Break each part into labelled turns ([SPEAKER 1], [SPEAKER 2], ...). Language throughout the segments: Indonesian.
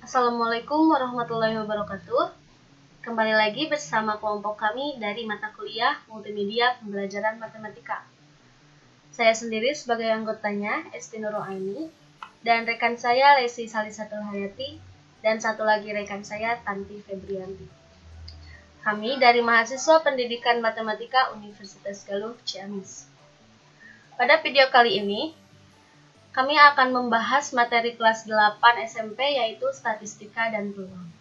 [SPEAKER 1] Assalamualaikum warahmatullahi wabarakatuh. Kembali lagi bersama kelompok kami dari mata kuliah Multimedia Pembelajaran Matematika. Saya sendiri sebagai anggotanya, Esti Nurul Aini, dan rekan saya Lesi Salisatul Hayati, dan satu lagi rekan saya Tanti Febrianti. Kami dari mahasiswa Pendidikan Matematika Universitas Galuh Ciamis. Pada video kali ini, kami akan membahas materi kelas 8 SMP yaitu statistika dan peluang.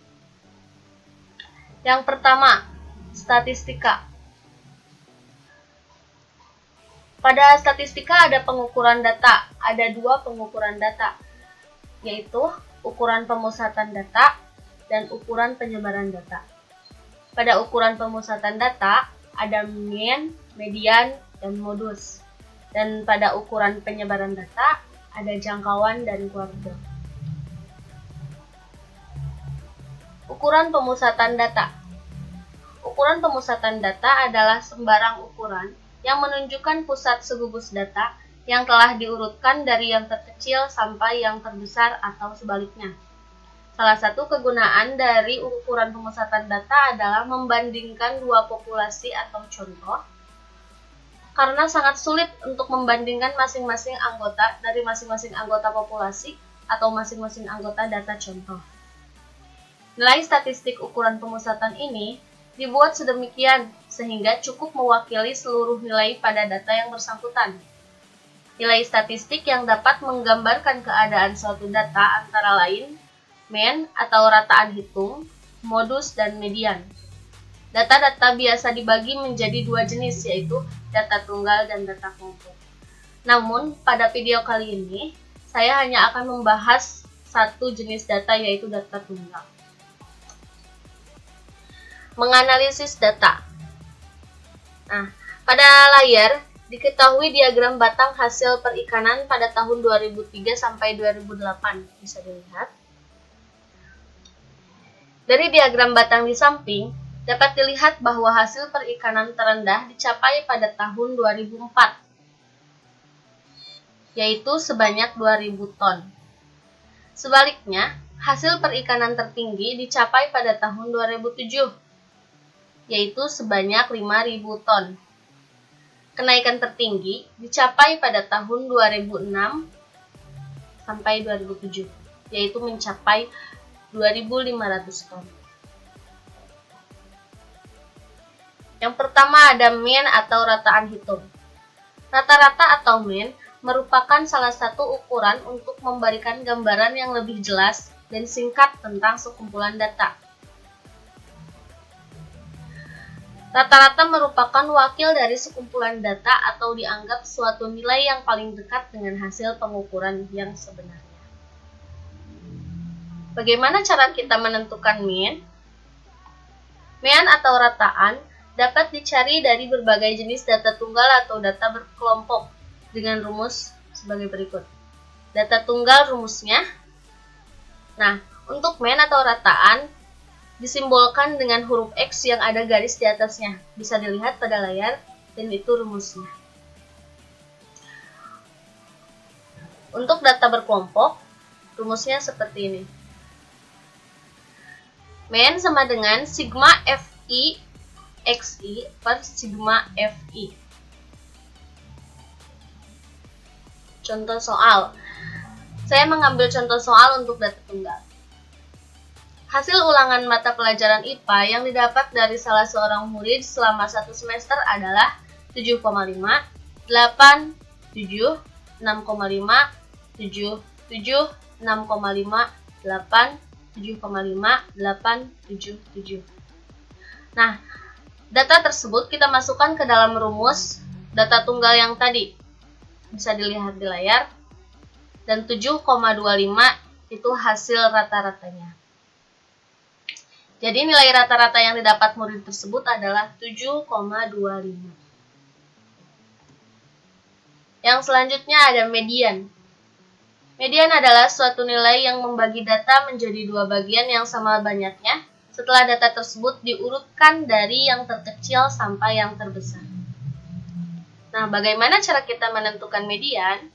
[SPEAKER 1] Yang pertama, statistika. Pada statistika ada pengukuran data, ada dua pengukuran data, yaitu ukuran pemusatan data dan ukuran penyebaran data. Pada ukuran pemusatan data, ada mean, median, dan modus. Dan pada ukuran penyebaran data, ada jangkauan dan kuartil. Ukuran pemusatan data. Ukuran pemusatan data adalah sembarang ukuran yang menunjukkan pusat segugus data yang telah diurutkan dari yang terkecil sampai yang terbesar atau sebaliknya. Salah satu kegunaan dari ukuran pemusatan data adalah membandingkan dua populasi atau contoh, karena sangat sulit untuk membandingkan masing-masing anggota dari masing-masing anggota populasi atau masing-masing anggota data contoh. Nilai statistik ukuran pemusatan ini dibuat sedemikian sehingga cukup mewakili seluruh nilai pada data yang bersangkutan. Nilai statistik yang dapat menggambarkan keadaan suatu data antara lain mean atau rataan hitung, modus, dan median. Data-data biasa dibagi menjadi dua jenis, yaitu data tunggal dan data kelompok. Namun, pada video kali ini, saya hanya akan membahas satu jenis data, yaitu data tunggal. Menganalisis data. Nah, pada layar diketahui diagram batang hasil perikanan pada tahun 2003 sampai 2008. Bisa dilihat. Dari diagram batang di samping, dapat dilihat bahwa hasil perikanan terendah dicapai pada tahun 2004, yaitu sebanyak 2.000 ton. Sebaliknya, hasil perikanan tertinggi dicapai pada tahun 2007, yaitu sebanyak 5.000 ton. Kenaikan tertinggi dicapai pada tahun 2006 sampai 2007, yaitu mencapai 2.500 ton. Yang pertama ada mean atau rataan hitung. Rata-rata atau mean merupakan salah satu ukuran untuk memberikan gambaran yang lebih jelas dan singkat tentang sekumpulan data. Rata-rata merupakan wakil dari sekumpulan data atau dianggap suatu nilai yang paling dekat dengan hasil pengukuran yang sebenarnya. Bagaimana cara kita menentukan mean? Mean atau rataan dapat dicari dari berbagai jenis data tunggal atau data berkelompok dengan rumus sebagai berikut. Data tunggal rumusnya. Nah, untuk mean atau rataan disimbolkan dengan huruf X yang ada garis di atasnya. Bisa dilihat pada layar dan itu rumusnya. Untuk data berkelompok, rumusnya seperti ini. Mean sama dengan sigma Fi Xi per sigma Fi. Contoh soal. Saya mengambil contoh soal untuk data tunggal. Hasil ulangan mata pelajaran IPA yang didapat dari salah seorang murid selama 1 semester adalah 7,5, 8, 7, 6,5, 7, 7, 6,5, 8, 7,5, 8, 7, 7. Nah, data tersebut kita masukkan ke dalam rumus data tunggal yang tadi. Bisa dilihat di layar. Dan 7,25 itu hasil rata-ratanya. Jadi nilai rata-rata yang didapat murid tersebut adalah 7,25. Yang selanjutnya ada median. Median adalah suatu nilai yang membagi data menjadi dua bagian yang sama banyaknya setelah data tersebut diurutkan dari yang terkecil sampai yang terbesar. Nah, bagaimana cara kita menentukan median?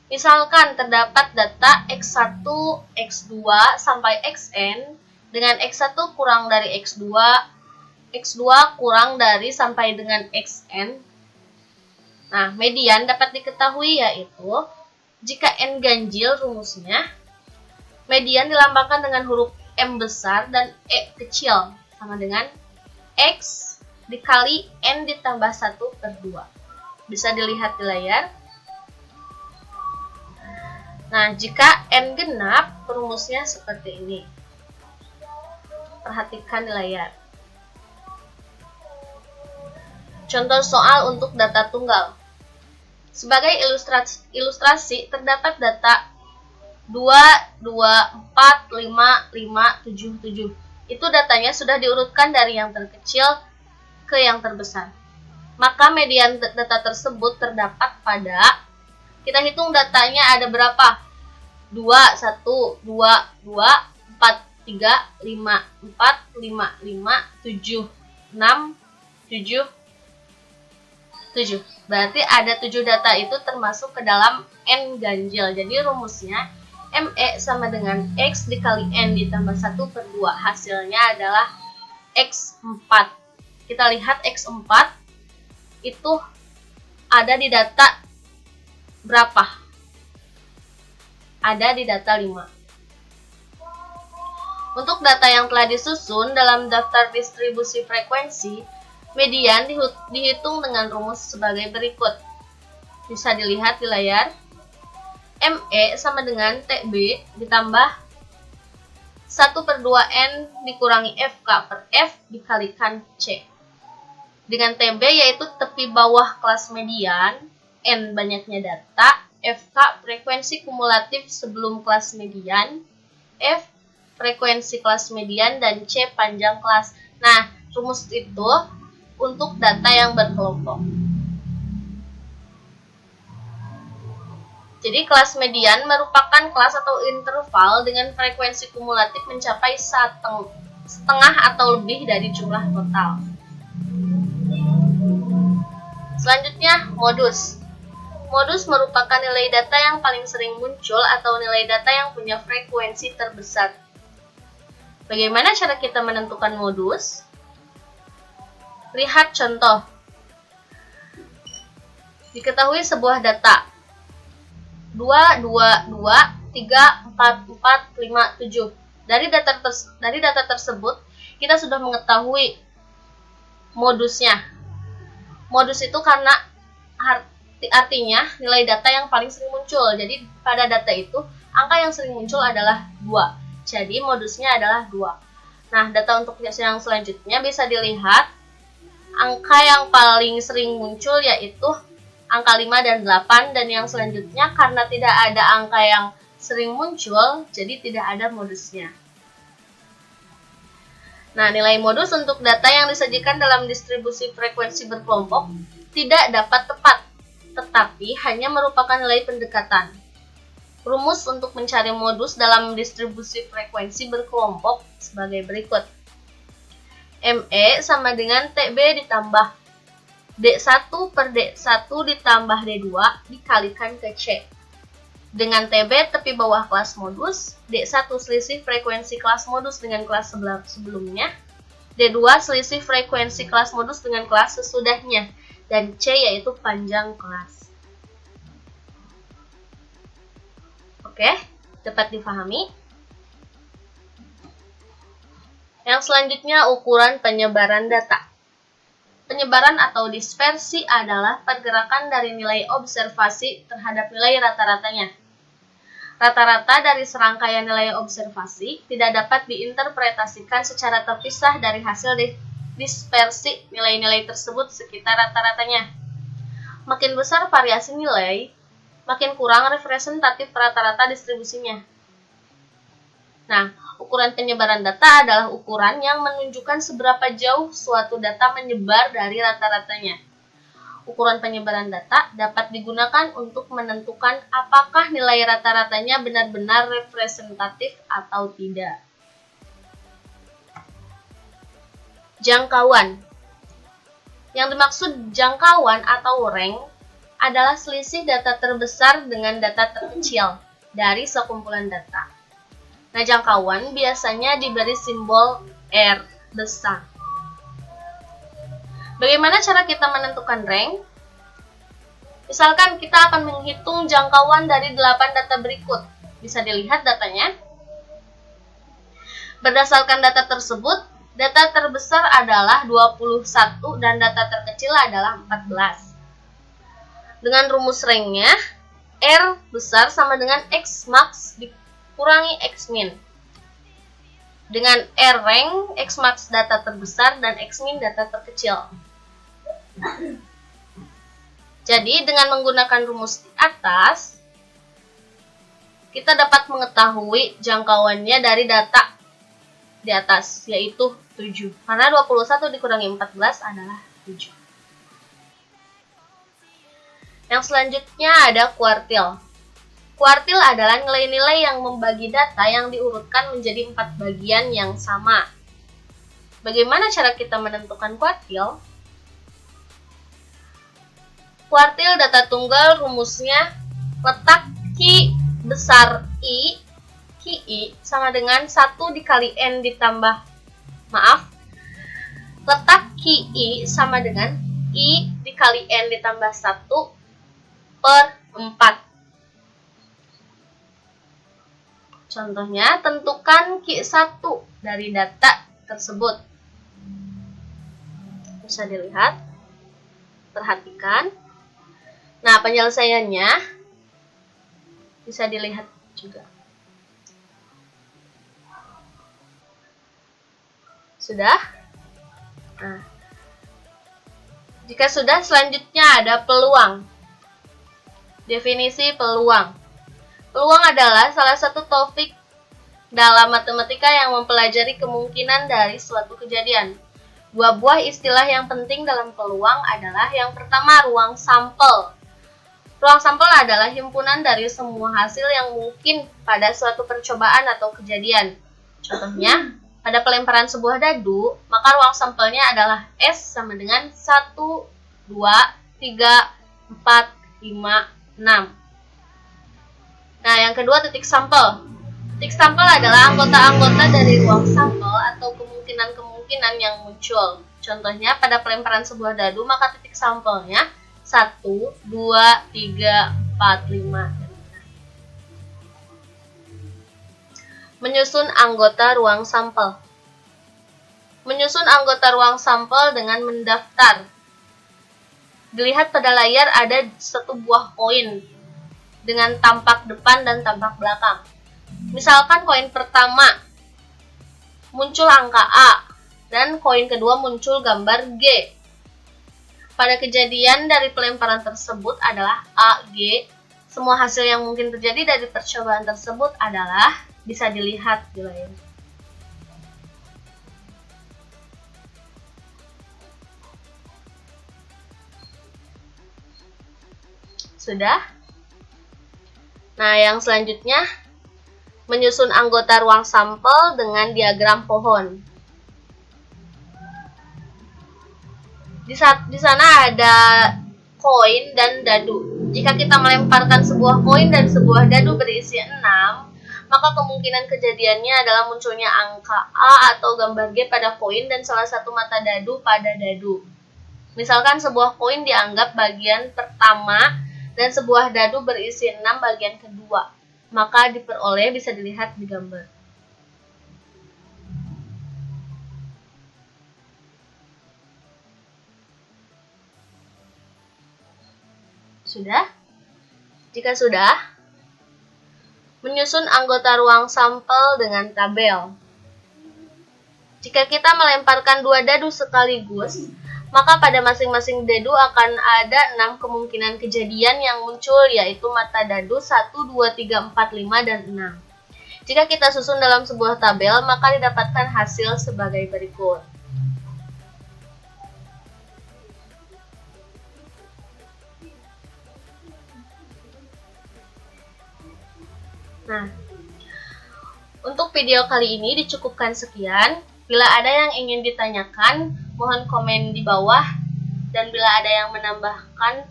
[SPEAKER 1] Misalkan terdapat data data X1, X2 sampai Xn dengan X1 kurang dari X2, X2 kurang dari sampai dengan Xn. Nah, median dapat diketahui yaitu jika N ganjil rumusnya, median dilambangkan dengan huruf M besar dan E kecil, sama dengan X dikali N ditambah 1/2. Bisa dilihat di layar. Nah, jika N genap, rumusnya seperti ini. Perhatikan di layar. Contoh soal untuk data tunggal. Sebagai ilustrasi, terdapat data 2, 2, 4, 5, 5, 7, 7. Itu datanya sudah diurutkan dari yang terkecil ke yang terbesar. Maka median data tersebut terdapat pada, kita hitung datanya ada berapa? 2, 1, 2, 2, 4, 3, 5, 4, 5, 5, 7, 6, 7, 7. Berarti ada 7 data itu termasuk ke dalam N ganjil. Jadi rumusnya ME sama dengan X dikali N ditambah 1/2. Hasilnya adalah X4. Kita lihat X4 itu ada di data berapa? Ada di data 5. Untuk data yang telah disusun dalam daftar distribusi frekuensi, median dihitung dengan rumus sebagai berikut. Bisa dilihat di layar. ME sama dengan TB ditambah 1/2N dikurangi FK per F dikalikan C. Dengan TB yaitu tepi bawah kelas median, N banyaknya data, FK frekuensi kumulatif sebelum kelas median, F frekuensi kelas median, dan C panjang kelas. Nah, rumus itu untuk data yang berkelompok. Jadi kelas median merupakan kelas atau interval dengan frekuensi kumulatif mencapai setengah atau lebih dari jumlah total. Selanjutnya, modus. Modus merupakan nilai data yang paling sering muncul atau nilai data yang punya frekuensi terbesar. Bagaimana cara kita menentukan modus? Lihat contoh. Diketahui sebuah data 2, 2, 2, 3, 4, 4, 5, 7. Dari data tersebut, kita sudah mengetahui modusnya. Modus itu karena artinya nilai data yang paling sering muncul. Jadi pada data itu, angka yang sering muncul adalah 2. Jadi modusnya adalah 2. Nah, data untuk yang selanjutnya bisa dilihat. Angka yang paling sering muncul yaitu angka 5 dan 8, dan yang selanjutnya karena tidak ada angka yang sering muncul, jadi tidak ada modusnya. Nah, nilai modus untuk data yang disajikan dalam distribusi frekuensi berkelompok tidak dapat tepat, tetapi hanya merupakan nilai pendekatan. Rumus untuk mencari modus dalam distribusi frekuensi berkelompok sebagai berikut. ME sama dengan TB ditambah D1 per D1 ditambah D2 dikalikan ke C. Dengan TB tepi bawah kelas modus, D1 selisih frekuensi kelas modus dengan kelas sebelumnya, D2 selisih frekuensi kelas modus dengan kelas sesudahnya, dan C yaitu panjang kelas. Oke, dapat dipahami? Yang selanjutnya, ukuran penyebaran data. Penyebaran atau dispersi adalah pergerakan dari nilai observasi terhadap nilai rata-ratanya. Rata-rata dari serangkaian nilai observasi tidak dapat diinterpretasikan secara terpisah dari hasil dispersi nilai-nilai tersebut sekitar rata-ratanya. Makin besar variasi nilai, makin kurang representatif rata-rata distribusinya. Nah, ukuran penyebaran data adalah ukuran yang menunjukkan seberapa jauh suatu data menyebar dari rata-ratanya. Ukuran penyebaran data dapat digunakan untuk menentukan apakah nilai rata-ratanya benar-benar representatif atau tidak. Jangkauan. Yang dimaksud jangkauan atau rank adalah selisih data terbesar dengan data terkecil. dari sekumpulan data. Nah, jangkauan biasanya diberi simbol R besar. Bagaimana cara kita menentukan rank? Misalkan kita akan menghitung jangkauan dari 8 data berikut. Bisa dilihat datanya. Berdasarkan data tersebut, data terbesar adalah 21 dan data terkecil adalah 14. Dengan rumus ranknya, R besar sama dengan X max dikurangi X min. Dengan R rank, X max data terbesar dan X min data terkecil. Jadi dengan menggunakan rumus di atas, kita dapat mengetahui jangkauannya dari data di atas, yaitu 7. Karena 21 dikurangi 14 adalah 7. Yang selanjutnya ada kuartil. Kuartil adalah nilai-nilai yang membagi data yang diurutkan menjadi 4 bagian yang sama. Bagaimana cara kita menentukan kuartil? Kuartil data tunggal rumusnya letak Q besar I, QI sama dengan 1 dikali N ditambah, letak QI sama dengan I dikali N ditambah 1 per 4. Contohnya, tentukan Q1 dari data tersebut. Bisa dilihat, perhatikan. Nah, penyelesaiannya bisa dilihat juga. Sudah? Nah, jika sudah, selanjutnya ada peluang. Definisi peluang. Peluang adalah salah satu topik dalam matematika yang mempelajari kemungkinan dari suatu kejadian. Dua buah istilah yang penting dalam peluang adalah yang pertama, ruang sampel. Ruang sampel adalah himpunan dari semua hasil yang mungkin pada suatu percobaan atau kejadian. Contohnya, pada pelemparan sebuah dadu, maka ruang sampelnya adalah S sama dengan 1, 2, 3, 4, 5, 6. Nah, yang kedua, titik sampel. Titik sampel adalah anggota-anggota dari ruang sampel atau kemungkinan-kemungkinan yang muncul. Contohnya, pada pelemparan sebuah dadu, maka titik sampelnya 1, 2, 3, 4, 5, dan 6. Menyusun anggota ruang sampel. Menyusun anggota ruang sampel dengan mendaftar. Dilihat pada layar ada satu buah koin dengan tampak depan dan tampak belakang. Misalkan koin pertama muncul angka A dan koin kedua muncul gambar G. Pada kejadian dari pelemparan tersebut adalah A, G. Semua hasil yang mungkin terjadi dari percobaan tersebut adalah bisa dilihat di layar. Sudah? Nah, yang selanjutnya, menyusun anggota ruang sampel dengan diagram pohon. Di sana ada koin dan dadu. Jika kita melemparkan sebuah koin dan sebuah dadu berisi 6, maka kemungkinan kejadiannya adalah munculnya angka A atau gambar G pada koin dan salah satu mata dadu pada dadu. Misalkan sebuah koin dianggap bagian pertama dan sebuah dadu berisi 6 bagian kedua, maka diperoleh bisa dilihat di gambar. Sudah? Jika sudah, menyusun anggota ruang sampel dengan tabel. Jika kita melemparkan 2 dadu sekaligus, maka pada masing-masing dadu akan ada 6 kemungkinan kejadian yang muncul, yaitu mata dadu 1, 2, 3, 4, 5, dan 6. Jika kita susun dalam sebuah tabel, maka didapatkan hasil sebagai berikut. Nah, untuk video kali ini dicukupkan sekian. Bila ada yang ingin ditanyakan, mohon komen di bawah. Dan bila ada yang menambahkan,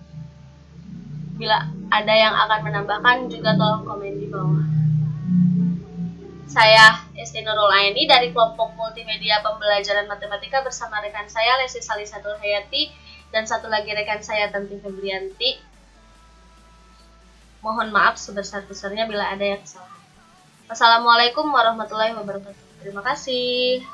[SPEAKER 1] bila ada yang akan menambahkan juga tolong komen di bawah. Saya Esti Nurul Aini dari kelompok multimedia pembelajaran matematika bersama rekan saya Lesti Salisatul Hayati dan satu lagi rekan saya Tanti Febrianti. Mohon maaf sebesar-besarnya bila ada yang salah. Wassalamualaikum warahmatullahi wabarakatuh. Terima kasih.